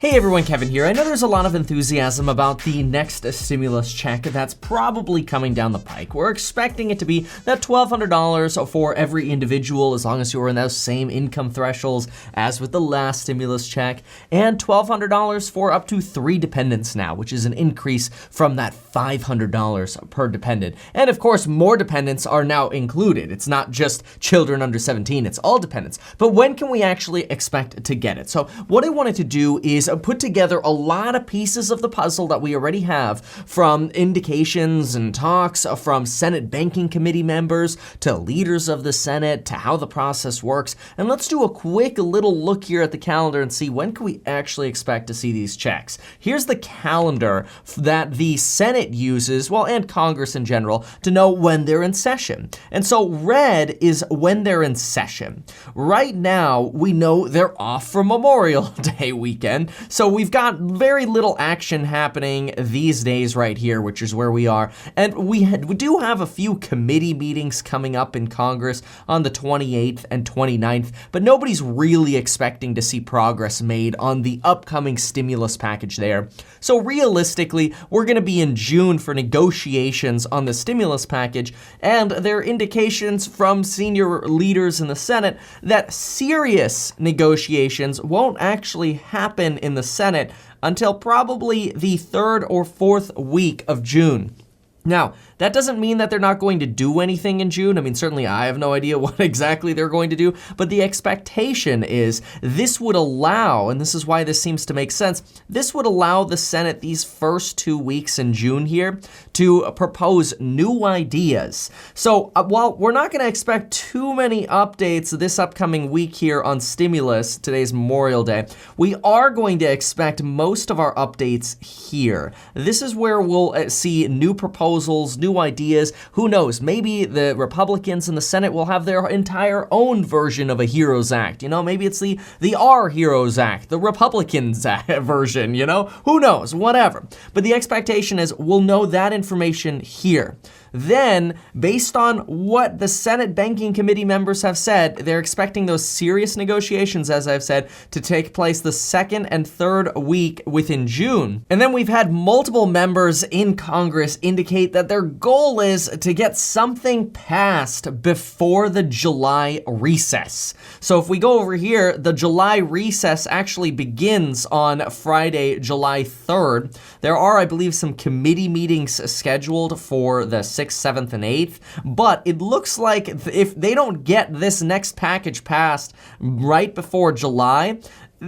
Hey everyone, Kevin here. I know there's a lot of enthusiasm about the next stimulus check that's probably coming down the pike. We're expecting it to be that $1,200 for every individual as long as you're in those same income thresholds as with the last stimulus check, and $1,200 for up to 3 dependents now, which is an increase from that $500 per dependent. And of course, more dependents are now included. It's not just children under 17, it's all dependents. But when can we actually expect to get it? So what I wanted to do is put together a lot of pieces of the puzzle that we already have, from indications and talks from Senate Banking Committee members to leaders of the Senate to how the process works. And let's do a quick little look here at the calendar and see when can we actually expect to see these checks. Here's the calendar that the Senate uses, well, and Congress in general, to know when they're in session. And so red is when they're in session. Right now, we know they're off for Memorial Day weekend. So we've got very little action happening these days right here, which is where we are. And we do have a few committee meetings coming up in Congress on the 28th and 29th, but nobody's really expecting to see progress made on the upcoming stimulus package there. So realistically, we're going to be in June for negotiations on the stimulus package, and there are indications from senior leaders in the Senate that serious negotiations won't actually happen in the Senate until probably the 3rd or 4th week of June. Now, that doesn't mean that they're not going to do anything in June. I mean, certainly I have no idea what exactly they're going to do, but the expectation is this would allow, and this is why this seems to make sense, this would allow the Senate these first 2 weeks in June here to propose new ideas. So while we're not going to expect too many updates this upcoming week here on stimulus, today's Memorial Day, we are going to expect most of our updates here. This is where we'll see new proposals, new ideas. Who knows? Maybe the Republicans in the Senate will have their entire own version of a HEROES Act. You know, maybe it's the Our HEROES Act, the Republicans version, you know? Who knows? Whatever. But the expectation is we'll know that information here. Then, based on what the Senate Banking Committee members have said, they're expecting those serious negotiations, as I've said, to take place the 2nd and 3rd week within June. And then we've had multiple members in Congress indicate that their goal is to get something passed before the July recess. So if we go over here, the July recess actually begins on Friday, July 3rd. There are, I believe, some committee meetings scheduled for the 6th, 7th, and 8th, but it looks like if they don't get this next package passed right before July,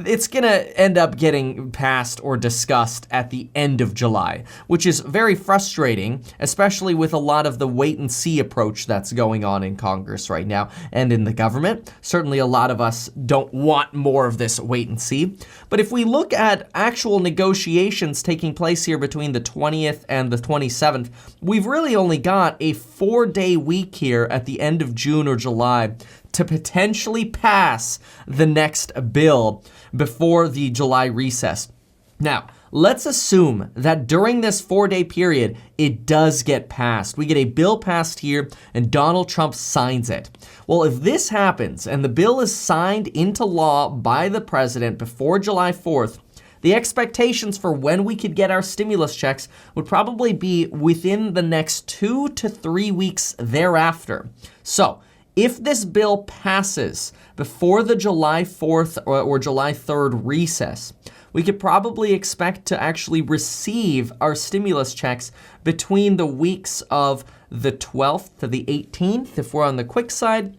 it's going to end up getting passed or discussed at the end of July, which is very frustrating, especially with a lot of the wait-and-see approach that's going on in Congress right now and in the government. Certainly a lot of us don't want more of this wait-and-see. But if we look at actual negotiations taking place here between the 20th and the 27th, we've really only got a 4-day week here at the end of June or July to potentially pass the next bill before the July recess. Now, let's assume that during this 4-day period, it does get passed. We get a bill passed here and Donald Trump signs it. Well, if this happens and the bill is signed into law by the president before July 4th, the expectations for when we could get our stimulus checks would probably be within the next 2 to 3 weeks thereafter. So, if this bill passes before the July 4th or July 3rd recess, we could probably expect to actually receive our stimulus checks between the weeks of the 12th to the 18th, if we're on the quick side,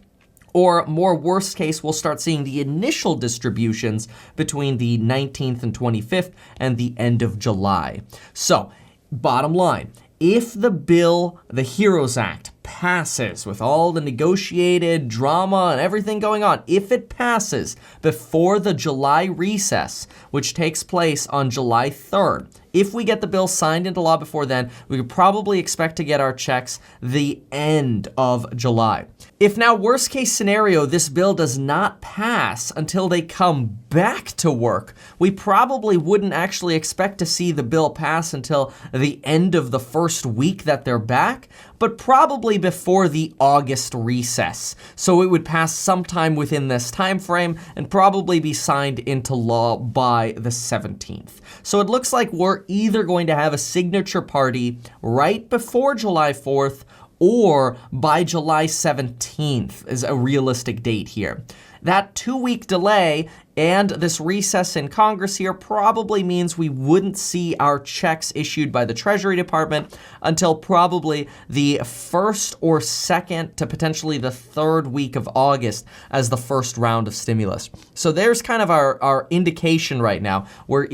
or more worst case, we'll start seeing the initial distributions between the 19th and 25th and the end of July. So, bottom line, if the bill, the HEROES Act, passes with all the negotiated drama and everything going on, if it passes before the July recess, which takes place on July 3rd, If we get the bill signed into law before then, we could probably expect to get our checks the end of July. If now, worst case scenario, this bill does not pass until they come back to work, we probably wouldn't actually expect to see the bill pass until the end of the first week that they're back, but probably before the August recess. So it would pass sometime within this time frame and probably be signed into law by the 17th. So it looks like we're either going to have a signature party right before July 4th or by July 17th is a realistic date here. That 2-week delay and this recess in Congress here probably means we wouldn't see our checks issued by the Treasury Department until probably the first or second to potentially the third week of August as the first round of stimulus. So there's kind of our indication right now. We're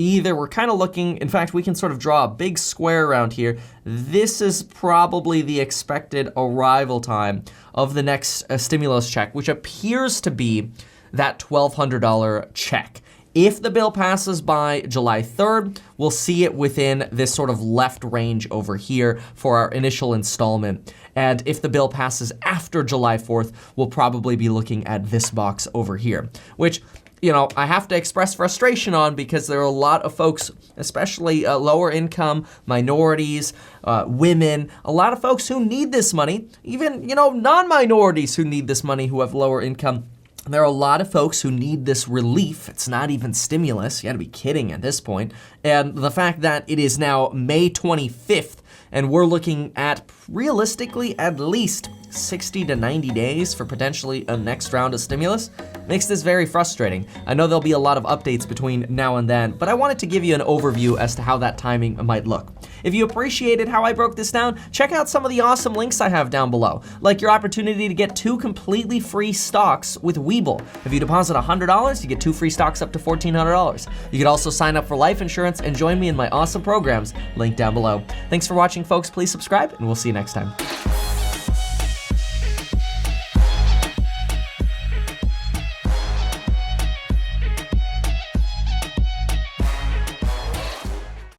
kind of looking, in fact, we can sort of draw a big square around here. This is probably the expected arrival time of the next stimulus check, which appears to be that $1,200 check. If the bill passes by July 3rd, we'll see it within this sort of left range over here for our initial installment. And if the bill passes after July 4th, we'll probably be looking at this box over here, which, you know, I have to express frustration on because there are a lot of folks, especially lower income, minorities, women, a lot of folks who need this money, even, non-minorities who need this money who have lower income. There are a lot of folks who need this relief. It's not even stimulus. You gotta be kidding at this point. And the fact that it is now May 25th and we're looking at realistically at least 60 to 90 days for potentially a next round of stimulus makes this very frustrating. I know there'll be a lot of updates between now and then, but I wanted to give you an overview as to how that timing might look. If you appreciated how I broke this down, check out some of the awesome links I have down below, like your opportunity to get 2 completely free stocks with Webull. If you deposit $100, you get 2 free stocks up to $1,400. You can also sign up for life insurance and join me in my awesome programs, linked down below. Thanks for watching, folks. Please subscribe, and we'll see you next time.